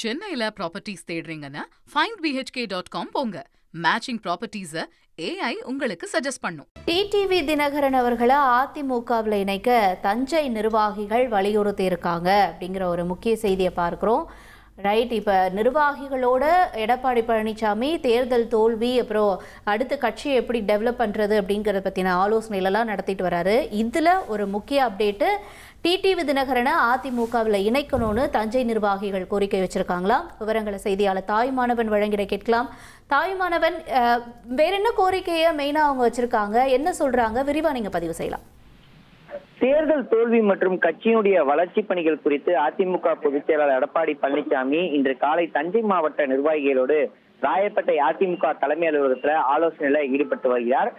சென்னையில properties தேடுறீங்கன்னா findbhk.com போங்க. Matching ப்ராப்பர்ட்டிஸ AI உங்களுக்கு சஜஸ்ட் பண்ணும். டிடிவி தினகரன் அவர்களை அதிமுகவில் இணைக்க தஞ்சை நிர்வாகிகள் வலியுறுத்தி இருக்காங்க அப்படிங்கிற ஒரு முக்கிய செய்தியை பார்க்குறோம். ரைட், இப்போ நிர்வாகிகளோட எடப்பாடி பழனிசாமி தேர்தல் தோல்வி, அப்புறம் அடுத்த கட்சியை எப்படி டெவலப் பண்ணுறது அப்படிங்கிறத பற்றின ஆலோசனைகளெல்லாம் நடத்திட்டு வராரு. இதில் ஒரு முக்கிய அப்டேட்டு, டிடிவி தினகரனை அதிமுகவில் இணைக்கணும்னு தஞ்சை நிர்வாகிகள் கோரிக்கை வச்சிருக்காங்களா? விவரங்களை செய்தியாளர் தாய்மானவன் வழங்கிட கேட்கலாம். தாய்மானவன், வேற என்ன கோரிக்கையை மெயினாக அவங்க வச்சிருக்காங்க, என்ன சொல்றாங்க, விரிவாக நீங்கள் பதிவு செய்யலாம். தேர்தல் தோல்வி மற்றும் கட்சியினுடைய வளர்ச்சி பணிகள் குறித்து அதிமுக பொதுச் செயலாளர் எடப்பாடி பழனிசாமி இன்று காலை தஞ்சை மாவட்ட நிர்வாகிகளோடு ராயப்பேட்டை அதிமுக தலைமை அலுவலகத்துல ஆலோசனையில ஈடுபட்டு வருகிறார்.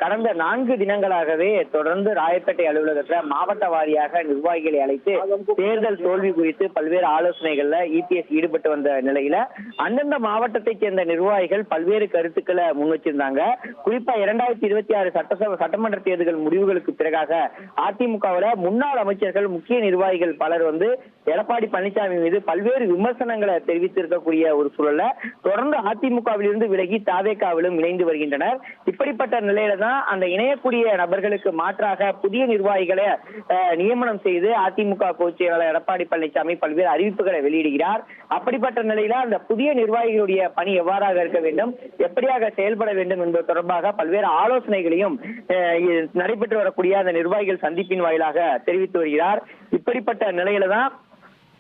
கடந்த 4 தினங்களாகவே தொடர்ந்து ராயப்பேட்டை அலுவலகத்துல மாவட்ட வாரியாக நிர்வாகிகளை அழைத்து தேர்தல் தோல்வி குறித்து பல்வேறு ஆலோசனைகள்ல இபிஎஸ் ஈடுபட்டு வந்த நிலையில அந்தந்த மாவட்டத்தை சேர்ந்த நிர்வாகிகள் பல்வேறு கருத்துக்களை முன் வச்சிருந்தாங்க. குறிப்பா 2026 சட்டமன்ற தேர்தல் முடிவுகளுக்கு பிறகாக அதிமுகவில் முன்னாள் அமைச்சர்கள், முக்கிய நிர்வாகிகள் பலர் எடப்பாடி பழனிசாமி மீது பல்வேறு விமர்சனங்களை தெரிவித்திருக்கக்கூடிய ஒரு சூழல்ல தொடர்ந்து அதிமுகவில் இருந்து விலகி தாவேகாவிலும் இணைந்து வருகின்றனர். இப்படிப்பட்ட நிலையில தான் அந்த இணையக்கூடிய நபர்களுக்கு மாற்றாக புதிய நிர்வாகிகளை நியமனம் செய்து அதிமுக பொதுச் செயலாளர் எடப்பாடி பழனிசாமி பல்வேறு அறிவிப்புகளை வெளியிடுகிறார். அப்படிப்பட்ட நிலையில அந்த புதிய நிர்வாகிகளுடைய பணி எவ்வாறாக இருக்க வேண்டும், எப்படியாக செயல்பட வேண்டும் என்பது தொடர்பாக பல்வேறு ஆலோசனைகளையும் நடைபெற்று வரக்கூடிய அந்த நிர்வாகிகள் சந்திப்பின் வாயிலாக தெரிவித்து வருகிறார். இப்படிப்பட்ட நிலையில தான்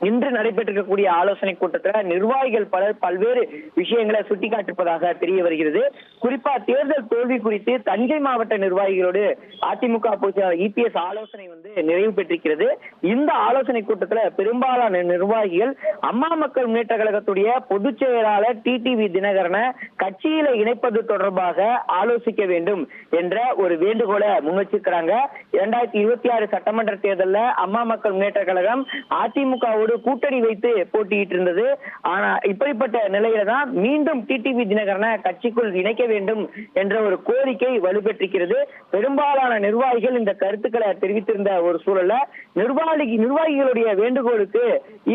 இன்று நடைபெற்றிருக்கக்கூடிய ஆலோசனை கூட்டத்தில் நிர்வாகிகள் பலர் பல்வேறு விஷயங்களை சுட்டிக்காட்டிருப்பதாக தெரிய வருகிறது. குறிப்பா தேர்தல் தோல்வி குறித்து தஞ்சை மாவட்ட நிர்வாகிகளோடு அதிமுக பொதுச்செயலாளர் இபிஎஸ் ஆலோசனை நிறைவு பெற்றிருக்கிறது. இந்த ஆலோசனை கூட்டத்தில் பெரும்பாலான நிர்வாகிகள் அம்மா மக்கள் முன்னேற்ற கழகத்துடைய பொதுச் செயலாளர் டிடிவி தினகரனை கட்சியில இணைப்பது தொடர்பாக ஆலோசிக்க வேண்டும் என்ற ஒரு வேண்டுகோளை முன்வச்சிருக்கிறாங்க. 2026 சட்டமன்ற தேர்தலில் அம்மா மக்கள் முன்னேற்ற கழகம் அதிமுக கூட்டணி வைத்து போட்டியிட்டு இருந்தது. ஆனா இப்படிப்பட்ட நிலையில தான் மீண்டும் டிடிவி தினகரனை கட்சிக்குள் இணைக்க வேண்டும் என்ற ஒரு கோரிக்கை வலுப்பெற்றிருக்கிறது. பெரும்பாலான நிர்வாகிகள் இந்த கருத்துக்களை தெரிவித்திருந்த ஒரு சூழல்ல நிர்வாகிகளுடைய வேண்டுகோளுக்கு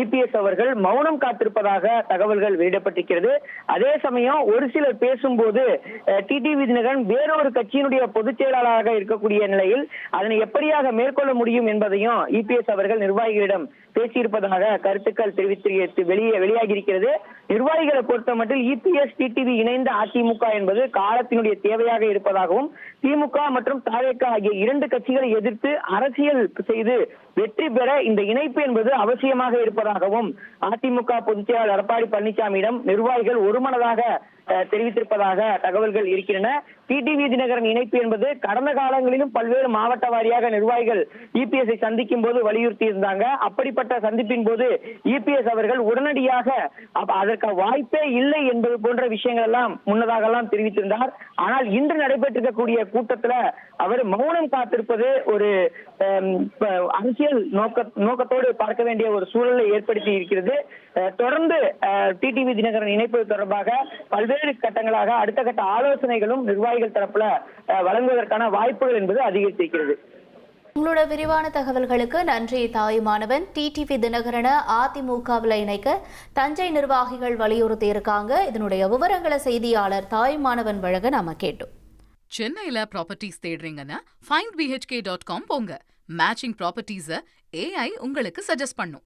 இபிஎஸ் அவர்கள் மௌனம் காத்திருப்பதாக தகவல்கள் வெளியிடப்பட்டிருக்கிறது. அதே சமயம் ஒரு சிலர் பேசும்போது டிடிவி தினகரன் வேறொரு கட்சியினுடைய பொதுச் செயலாளராக இருக்கக்கூடிய நிலையில் அதனை எப்படியாக மேற்கொள்ள முடியும் என்பதையும் இபிஎஸ் அவர்கள் நிர்வாகிகளிடம் பேசியிருப்பதாக கருத்துக்கள் வெளியாகி இருக்கிறது. நிர்வாகிகளை பொறுத்த மட்டும் இபிஎஸ் டிடிவி இணைந்த அதிமுக என்பது காலத்தினுடைய தேவையாக இருப்பதாகவும், திமுக மற்றும் தாவேகா ஆகிய 2 கட்சிகளை எதிர்த்து அரசியல் செய்து வெற்றி பெற இந்த இணைப்பு என்பது அவசியமாக இருப்பதாகவும் அதிமுக பொதுச் செயலாளர் எடப்பாடி பழனிசாமியிடம் நிர்வாகிகள் ஒருமனதாக தெரிவித்திருப்பதாக தகவல்கள் இருக்கின்றன. டிடிவி தினகரன் இணைப்பு என்பது கடந்த காலங்களிலும் பல்வேறு மாவட்ட வாரியாக நிர்வாகிகள் இபிஎஸ்ஐ சந்திக்கும் போது வலியுறுத்தி இருந்தாங்க. அப்படிப்பட்ட சந்திப்பின் போது இபிஎஸ் அவர்கள் உடனடியாக அதற்கு வாய்ப்பே இல்லை என்பது போன்ற விஷயங்கள் எல்லாம் முன்னதாக எல்லாம் தெரிவித்திருந்தார். ஆனால் இன்று நடைபெற்றிருக்கக்கூடிய கூட்டத்தில் அவர் மௌனம் காத்திருப்பது ஒரு அரசியல் நோக்கத்தோடு பார்க்க வேண்டிய ஒரு சூழலை ஏற்படுத்தி இருக்கிறது. தொடர்ந்து டிடிவி தினகரன் இணைப்பது தொடர்பாக பல்வேறு கட்டங்களாக அடுத்த கட்ட ஆலோசனைகளும் நிர்வாகிகள் தரப்புல வழங்குவதற்கான வாய்ப்புகள் என்பது அதிகரித்திருக்கிறது. உங்களோட விரிவான தகவல்களுக்கு நன்றி தாய்மானவன். டிடிவி தினகரனை அதிமுகவில் இணைக்க தஞ்சை நிர்வாகிகள் வலியுறுத்தி இருக்காங்க. இதனுடைய விவரங்களை செய்தியாளர் தாய்மானவன் வழங்க நாம கேட்டோம். சென்னையில ப்ராப்பர்ட்டிஸ் தேடுறீங்கன்னா findbhk.com போங்க. மேட்சிங் ப்ராப்பர்ட்டிஸ AI உங்களுக்கு சஜஸ்ட் பண்ணும்.